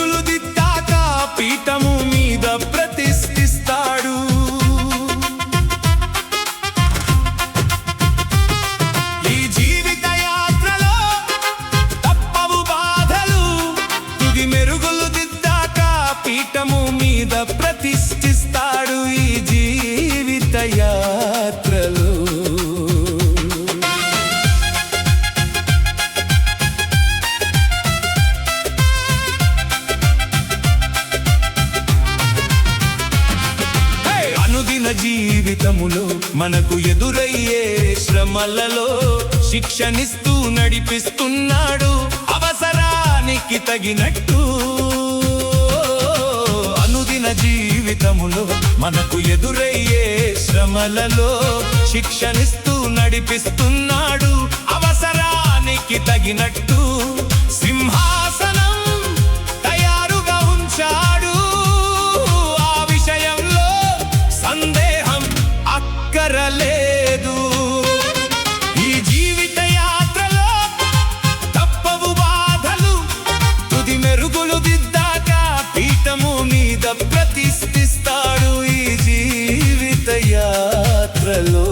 మెరుగులు దిద్దాక పీఠము మీద ప్రతిష్ఠిస్తాడు. ఈ జీవిత యాత్రలో తప్పవు బాధలు, తుది మెరుగులు దిద్దాక పీఠము మీద ప్రతిష్ఠిస్తాడు. ఈ జీవిత యాత్రలో జీవితములో మనకు ఎదురయ్యే శ్రమలలో శిక్షనిస్తూ నడిపిస్తున్నాడు అవసరానికి తగినట్టు. అనుదిన జీవితములో మనకు ఎదురయ్యే శ్రమలలో శిక్షనిస్తూ నడిపిస్తున్నాడు అవసరానికి తగినట్టు. సింహాసనం తయారుగా ఉంచాడు, ఆ విషయంలో సందేహం అక్కరలేదు. ఈ జీవిత యాత్రలో తప్పవు బాధలు, తుది మెరుగులు దిద్దాక పీఠము మీద ప్రతిష్ఠిస్తాడు. ఈ జీవిత యాత్రలో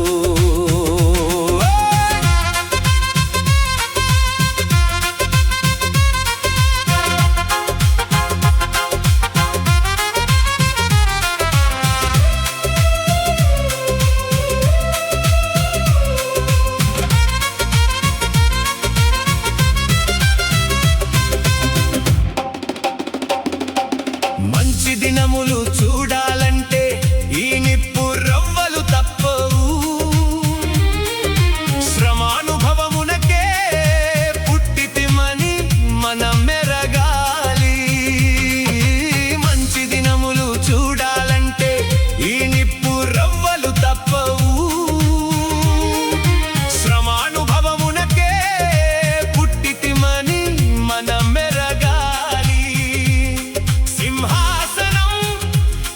మంచి దినములు చూడాలంటే ఈ నిప్పు రవ్వలు తప్పవు. శ్రమానుభవమునకే పుట్టితిమని మనం మెరగాలి. మంచి దినములు చూడాలంటే ఈ నిప్పు రవ్వలు తప్పవు. శ్రమానుభవమునకే పుట్టితిమని మనం మెరగాలి. సింహాసనం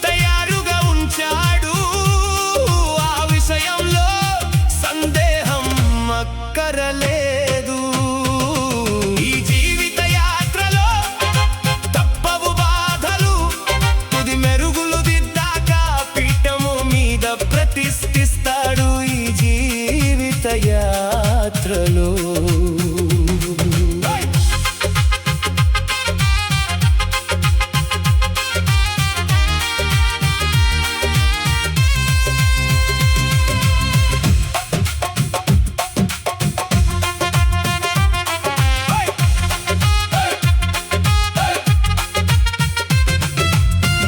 తయారుగా ఉంచాడు, ఆ విషయంలో సందేహం అక్కరలేదు. ఈ జీవిత యాత్రలో తప్పవు బాధలు, తుది మెరుగులు దిద్దాక పీఠము మీద ప్రతిష్ఠిస్తాడు. ఈ జీవిత యాత్రలో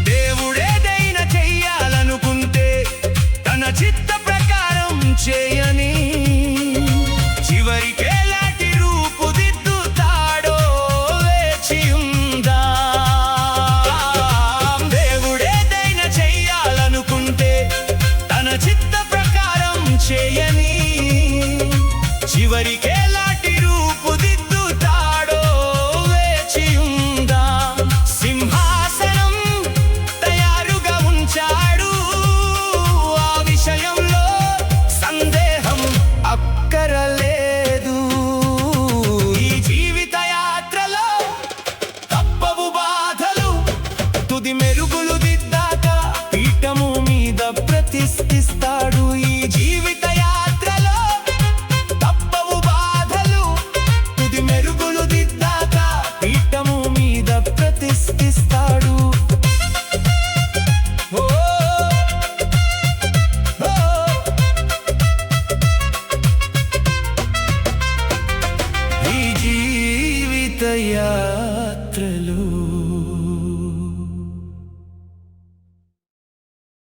దేవుడేదైనా చెయ్యాలనుకుంటే తన చిత్త ప్రకారం చేయని చివరికి ఎలాంటి రూపుదిద్దుతాడో వేచి ఉందా. దేవుడేదైనా చెయ్యాలనుకుంటే తన చిత్త ప్రకారం చేయని చివరికి ఎలాంటి రూపుదిద్దుతాడో వేచి ఉందా. సింహాసనం తయారుగా ఉంచాడు, ఆ విషయంలో సందేహం అక్కరలేదు. ఈ జీవిత యాత్రలో తప్పవు బాధలు, తుది మెరుగులు దిద్దాక పీఠము మీద ప్రతిష్ఠిస్తాడు. ఈ